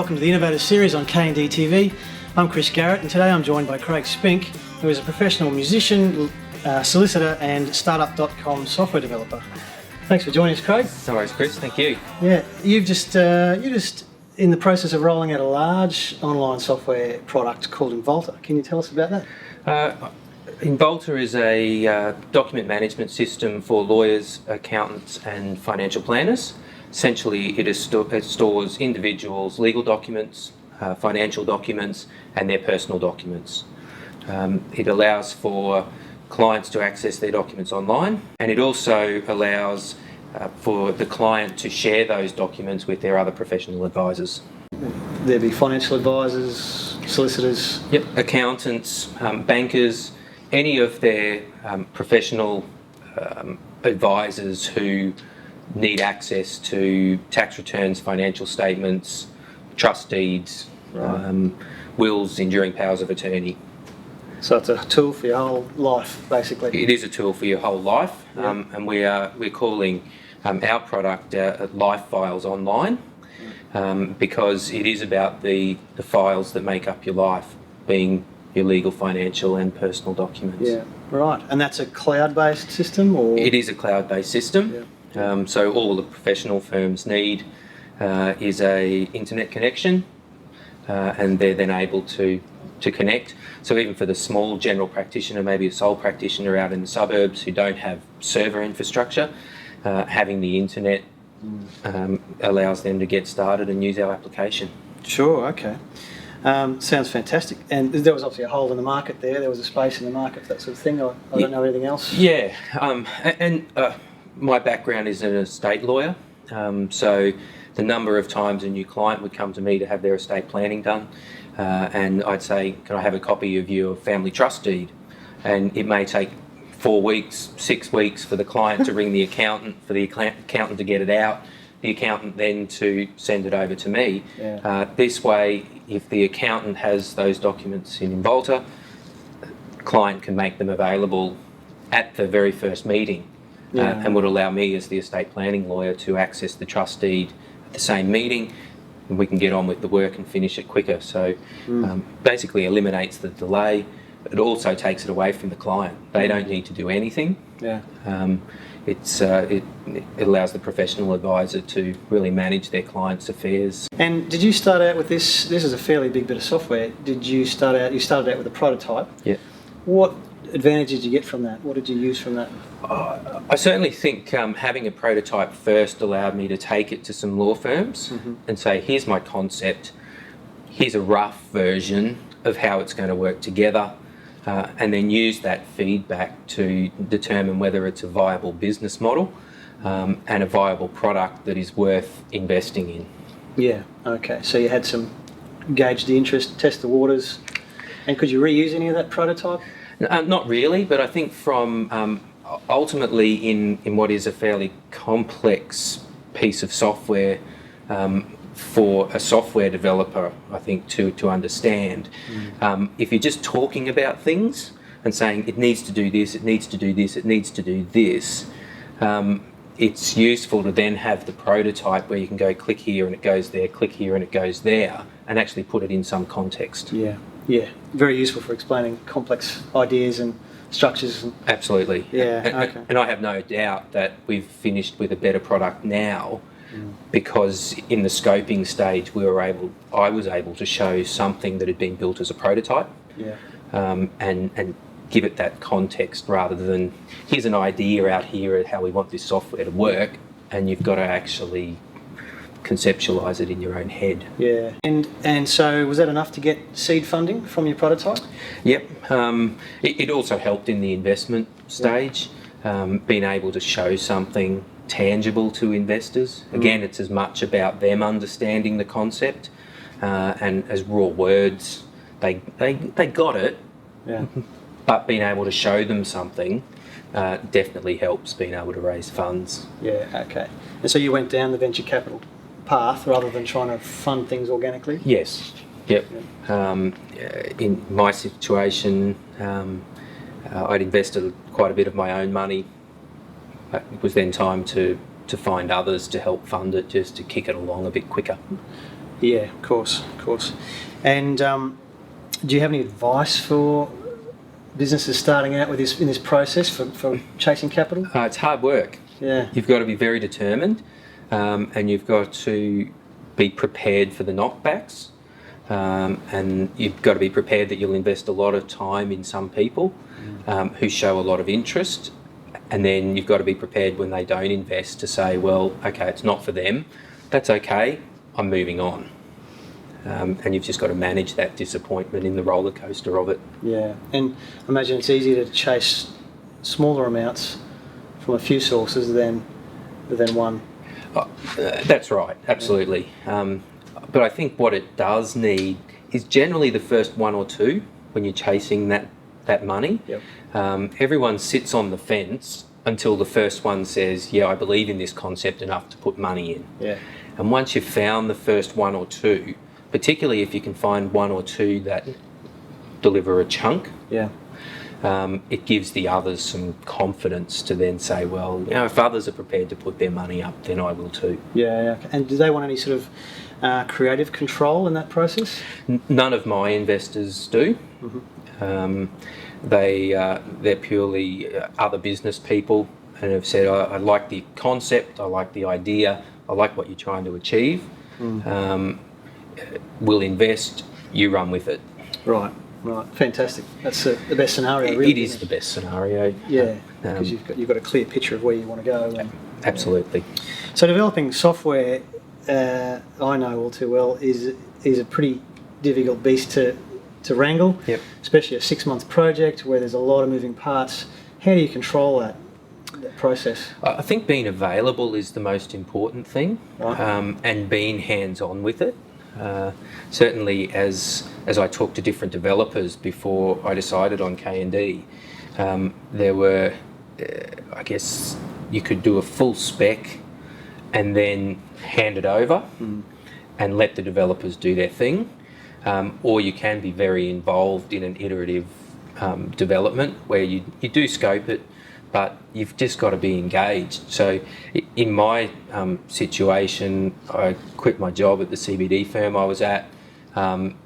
welcome to the Innovator series on KND TV. I'm Chris Garrett, and today I'm joined by Craig Spink, who is a professional musician, solicitor and startup.com software developer. Thanks for joining us, Craig. No worries, Chris. Thank you. Yeah, you're just in the process of rolling out a large online software product called Invaulta. Can you tell us about that? Inboelter is a document management system for lawyers, accountants and financial planners. Essentially, it stores individuals' legal documents, financial documents and their personal documents. It allows for clients to access their documents online, and it also allows for the client to share those documents with their other professional advisors. There'd be financial advisors, solicitors? Yep, accountants, bankers, any of their professional advisors who need access to tax returns, financial statements, trust deeds, wills, enduring powers of attorney. So it's a tool for your whole life, basically. It is a tool for your whole life, and we're calling our product Life Files Online, because it is about the files that make up your life, being your legal, financial and personal documents. Yeah, right. And that's a cloud-based system, or? It is a cloud-based system. Yeah. So all the professional firms need is a internet connection, and they're then able to connect. So even for the small general practitioner, maybe a sole practitioner out in the suburbs who don't have server infrastructure, having the internet allows them to get started and use our application. Sure, okay. Sounds fantastic. And there was obviously a hole in the market there. There was a space in the market for that sort of thing. I don't know anything else. Yeah, and my background is an estate lawyer. So the number of times a new client would come to me to have their estate planning done, and I'd say, can I have a copy of your family trust deed? And it may take 4 weeks, 6 weeks for the client to ring the accountant, for the accountant to get it out, the accountant then to send it over to me. Yeah. This way, if the accountant has those documents in Inboelter, the client can make them available at the very first meeting, and would allow me as the estate planning lawyer to access the trust deed at the same meeting, and we can get on with the work and finish it quicker. So basically eliminates the delay. It also takes it away from the client. They don't need to do anything. Yeah. It allows the professional advisor to really manage their clients' affairs. And did you start out with this? This is a fairly big bit of software. You started out with a prototype. Yeah. What advantage did you get from that? What did you use from that? I certainly think having a prototype first allowed me to take it to some law firms and say, here's my concept, here's a rough version of how it's going to work together, and then use that feedback to determine whether it's a viable business model and a viable product that is worth investing in. Yeah, okay. So you had gauge the interest, test the waters, and could you reuse any of that prototype? Not really, but I think from ultimately in what is a fairly complex piece of software for a software developer, I think to understand, if you're just talking about things and saying it needs to do this, it needs to do this, it needs to do this, it's useful to then have the prototype where you can go click here and it goes there, click here and it goes there, and actually put it in some context. Yeah. Yeah, very useful for explaining complex ideas and structures. Absolutely. Yeah, okay. And I have no doubt that we've finished with a better product now, because in the scoping stage I was able to show something that had been built as a prototype, and give it that context rather than here's an idea out here at how we want this software to work, and you've got to actually conceptualize it in your own head. Yeah. And so was that enough to get seed funding from your prototype? Yep. It also helped in the investment stage, being able to show something tangible to investors. Again, it's as much about them understanding the concept, and as raw words, they got it, but being able to show them something definitely helps being able to raise funds. Yeah, okay. And so you went down the venture capital path rather than trying to fund things organically? Yes. Yep. In my situation, I'd invested quite a bit of my own money. It was then time to find others to help fund it, just to kick it along a bit quicker. Yeah, of course. And do you have any advice for businesses starting out with in this process for chasing capital? It's hard work. Yeah. You've got to be very determined, and you've got to be prepared for the knockbacks, and you've got to be prepared that you'll invest a lot of time in some people who show a lot of interest, and then you've got to be prepared when they don't invest to say, well, okay, it's not for them. That's okay. I'm moving on. And you've just got to manage that disappointment in the roller coaster of it. Yeah, and I imagine it's easier to chase smaller amounts from a few sources than one. That's right, absolutely. But I think what it does need is generally the first one or two when you're chasing that money. Yep. Everyone sits on the fence until the first one says, yeah, I believe in this concept enough to put money in. Yeah. And once you've found the first one or two, particularly if you can find one or two that deliver a chunk, yeah, it gives the others some confidence to then say, well, you know, if others are prepared to put their money up, then I will too. Yeah. And do they want any sort of creative control in that process? None of my investors do. Mm-hmm. They're purely other business people and have said, I like the concept, I like the idea, I like what you're trying to achieve. We'll invest, you run with it. Right. Fantastic. That's the best scenario, really. It is the best scenario. Yeah, because you've got a clear picture of where you want to go. Absolutely. So developing software, I know all too well, is a pretty difficult beast to wrangle. Yep. Especially a 6-month project where there's a lot of moving parts. How do you control that process? I think being available is the most important thing, right. And being hands-on with it. Certainly, as I talked to different developers before I decided on KND, there were, I guess, you could do a full spec and then hand it over and let the developers do their thing, or you can be very involved in an iterative development where you do scope it, but you've just got to be engaged. So in my situation, I quit my job at the CBD firm I was at,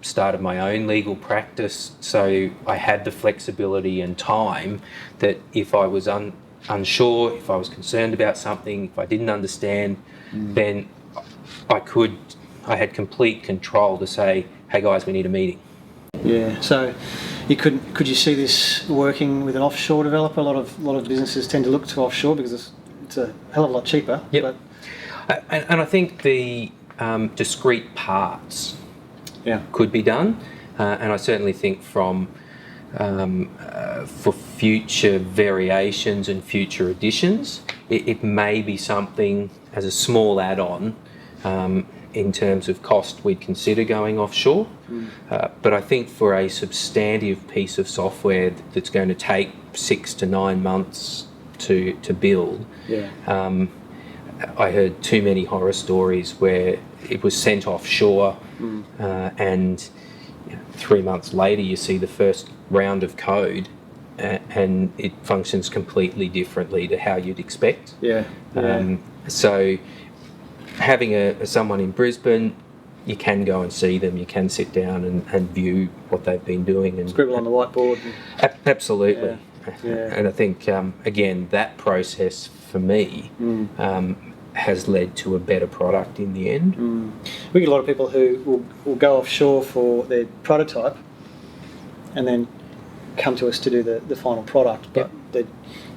started my own legal practice, so I had the flexibility and time that if I was unsure, if I was concerned about something, if I didn't understand, then I had complete control to say, hey guys, we need a meeting. Yeah, so could you see this working with an offshore developer? A lot of businesses tend to look to offshore because it's a hell of a lot cheaper. Yep. And I think the discrete parts could be done, and I certainly think for future variations and future additions, it may be something as a small add-on. In terms of cost, we'd consider going offshore. But I think for a substantive piece of software that's going to take 6 to 9 months to build, I heard too many horror stories where it was sent offshore and 3 months later you see the first round of code and it functions completely differently to how you'd expect. So having someone in Brisbane, you can go and see them, you can sit down and view what they've been doing. And scribble on the whiteboard. Absolutely. And I think, again, that process for me has led to a better product in the end. We get a lot of people who will go offshore for their prototype and then come to us to do the final product, but they're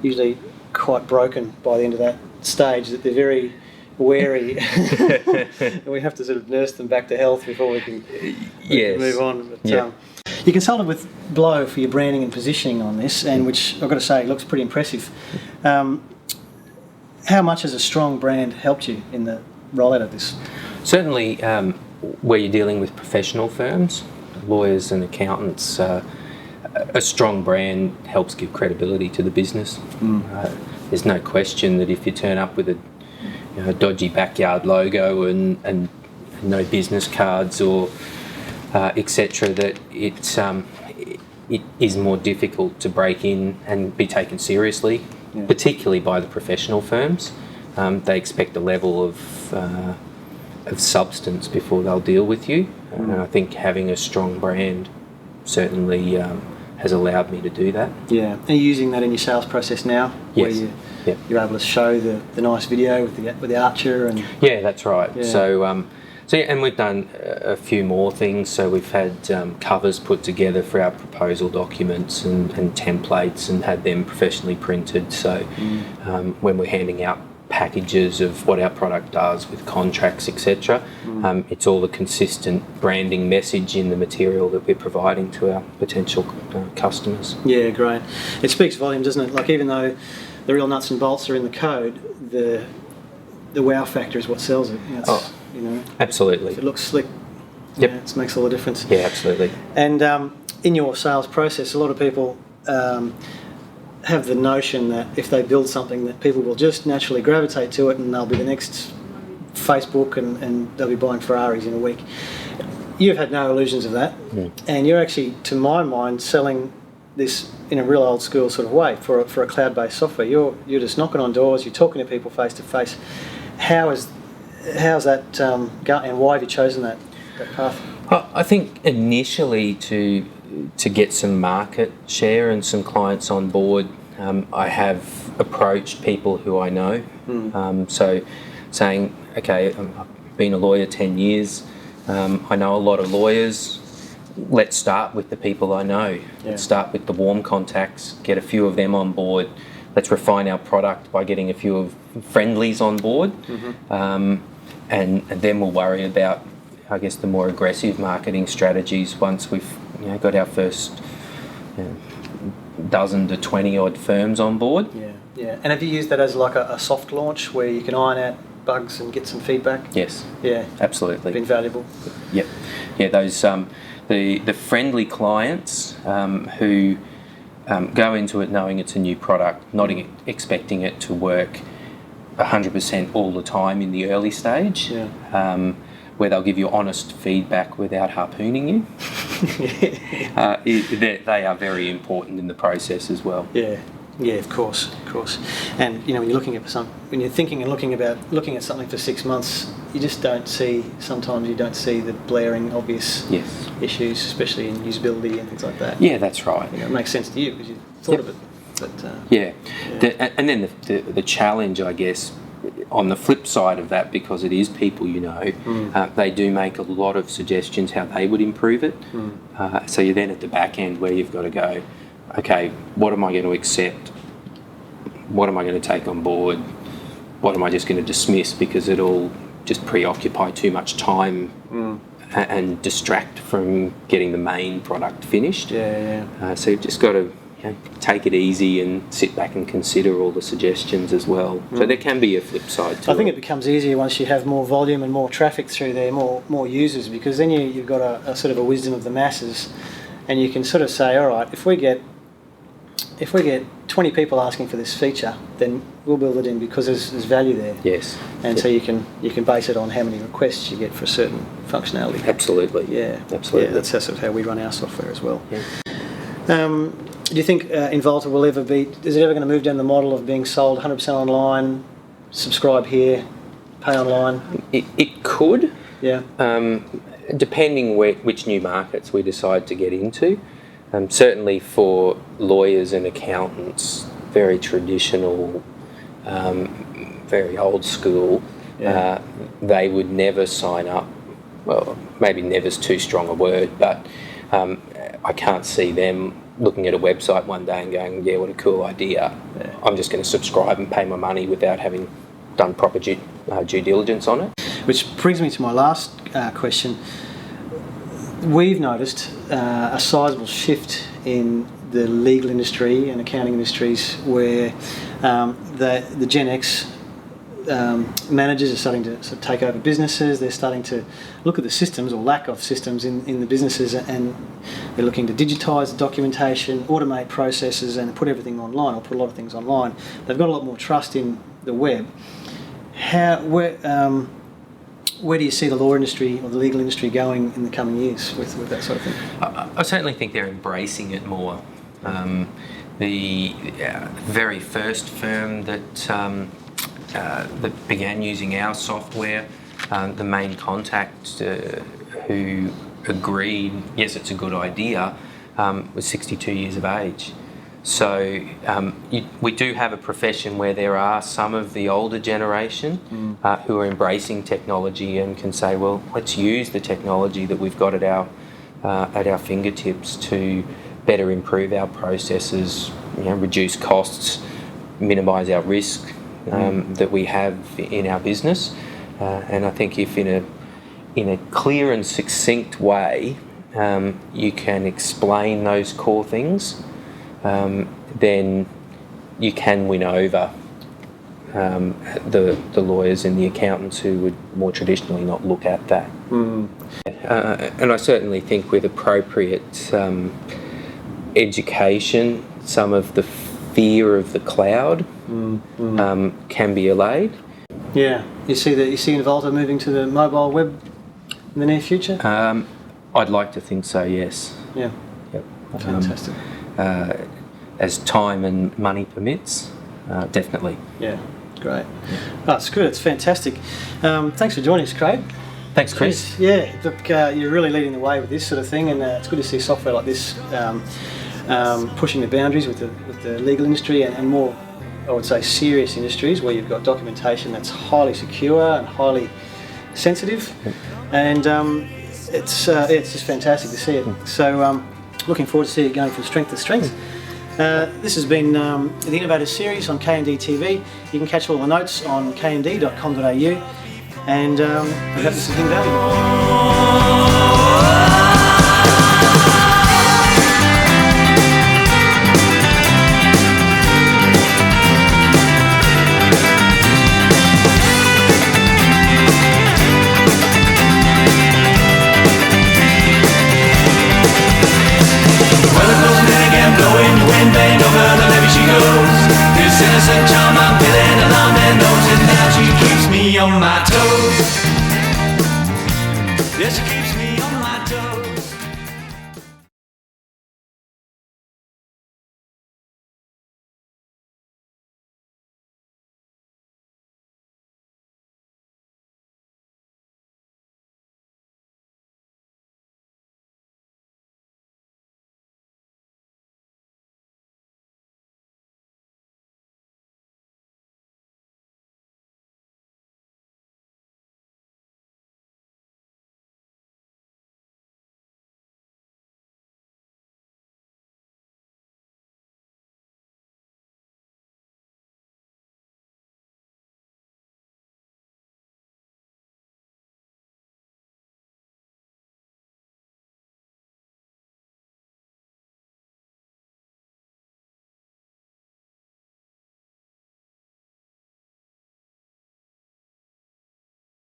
usually quite broken by the end of that stage, that they're very wary. And we have to sort of nurse them back to health before we can move on. But, you consulted with Blow for your branding and positioning on this, and which I've got to say looks pretty impressive. How much has a strong brand helped you in the rollout of this? Certainly, where you're dealing with professional firms, lawyers and accountants, a strong brand helps give credibility to the business. There's no question that if you turn up with a dodgy backyard logo and no business cards or etc., that it is more difficult to break in and be taken seriously, particularly by the professional firms. They expect a level of of substance before they'll deal with you. And I think having a strong brand certainly has allowed me to do that. Yeah. Are you using that in your sales process now? Yes. Where you're able to show the nice video with the archer and... Yeah, that's right. Yeah. So yeah, and we've done a few more things. So we've had covers put together for our proposal documents and templates and had them professionally printed. So when we're handing out packages of what our product does with contracts, etc., it's all a consistent branding message in the material that we're providing to our potential customers. Yeah, great. It speaks volumes, doesn't it? Like, even though the real nuts and bolts are in the code, the wow factor is what sells it. You know, absolutely. If it looks slick, Yep. it makes all the difference. Yeah, absolutely. And in your sales process, a lot of people have the notion that if they build something, that people will just naturally gravitate to it, and they'll be the next Facebook, and they'll be buying Ferraris in a week. You've had no illusions of that, and you're actually, to my mind, selling this in a real old school sort of way for a cloud-based software. You're just knocking on doors, you're talking to people face to face. How's that going, and why have you chosen that path? I think initially to get some market share and some clients on board, I have approached people who I know. So saying, okay, I've been a lawyer 10 years, I know a lot of lawyers, let's start with the people I know. Yeah. Let's start with the warm contacts, get a few of them on board. Let's refine our product by getting a few of friendlies on board, and then we'll worry about, I guess, the more aggressive marketing strategies once we've got our first dozen to 20 odd firms on board. Yeah. And have you used that as like a soft launch where you can iron out bugs and get some feedback? Yes. Yeah. Absolutely. Been valuable. Yep. Yeah. Those the friendly clients who go into it knowing it's a new product, not expecting it to work 100% all the time in the early stage. Yeah. Where they'll give you honest feedback without harpooning you. They are very important in the process as well. Yeah, of course. And when you're looking at when you're thinking and looking at something for 6 months, you just don't see. Sometimes you don't see the blaring obvious issues, especially in usability and things like that. Yeah, that's right. It makes sense to you because you thought of it. But and then the challenge, I guess, on the flip side of that, because it is people they do make a lot of suggestions how they would improve it. So you're then at the back end where you've got to go, okay, what am I going to accept? What am I going to take on board? What am I just going to dismiss because it'll just preoccupy too much time and distract from getting the main product finished? So you've just got to take it easy and sit back and consider all the suggestions as well. So there can be a flip side to it. I think it becomes easier once you have more volume and more traffic through there, more users, because then you've got a sort of a wisdom of the masses, and you can sort of say, all right, if we get 20 people asking for this feature, then we'll build it in because there's value there. Yes. And so you can base it on how many requests you get for a certain functionality. Absolutely. Yeah. Absolutely. Yeah, that's sort of how we run our software as well. Yeah. Do you think Invaulta will ever is it ever going to move down the model of being sold 100% online, subscribe here, pay online? It could. Yeah. Depending which new markets we decide to get into. Certainly for lawyers and accountants, very traditional, very old school, they would never sign up. Well, maybe never's too strong a word, but I can't see them looking at a website one day and going, yeah, what a cool idea. I'm just going to subscribe and pay my money without having done proper due diligence on it. Which brings me to my last question. We've noticed a sizable shift in the legal industry and accounting industries where the Gen X managers are starting to sort of take over businesses. They're starting to look at the systems or lack of systems in the businesses, and they're looking to digitise the documentation, automate processes, and put everything online, or put a lot of things online. They've got a lot more trust in the web. Where do you see the law industry or the legal industry going in the coming years with that sort of thing? I certainly think they're embracing it more. The very first firm that began using our software the main contact who agreed, yes, it's a good idea, was 62 years of age. So we do have a profession where there are some of the older generation who are embracing technology and can say, well, let's use the technology that we've got at our fingertips to better improve our processes, reduce costs, minimise our risk that we have in our business. And I think if in a clear and succinct way you can explain those core things, then you can win over the lawyers and the accountants who would more traditionally not look at that. And I certainly think with appropriate education, some of the fear of the cloud can be allayed. Yeah, you see Invaulta moving to the mobile web in the near future? I'd like to think so, yes. Yeah. Yep. Fantastic. As time and money permits, definitely. Yeah, great. Oh, it's good. It's fantastic. Thanks for joining us, Craig. Thanks, Chris. Yeah, look, you're really leading the way with this sort of thing, and it's good to see software like this pushing the boundaries with the legal industry and more, I would say, serious industries where you've got documentation that's highly secure and highly sensitive, and it's just fantastic to see it. So looking forward to see it going from strength to strength. This has been the Innovators series on KND TV. You can catch all the notes on knd.com.au, and I hope this has been valuable.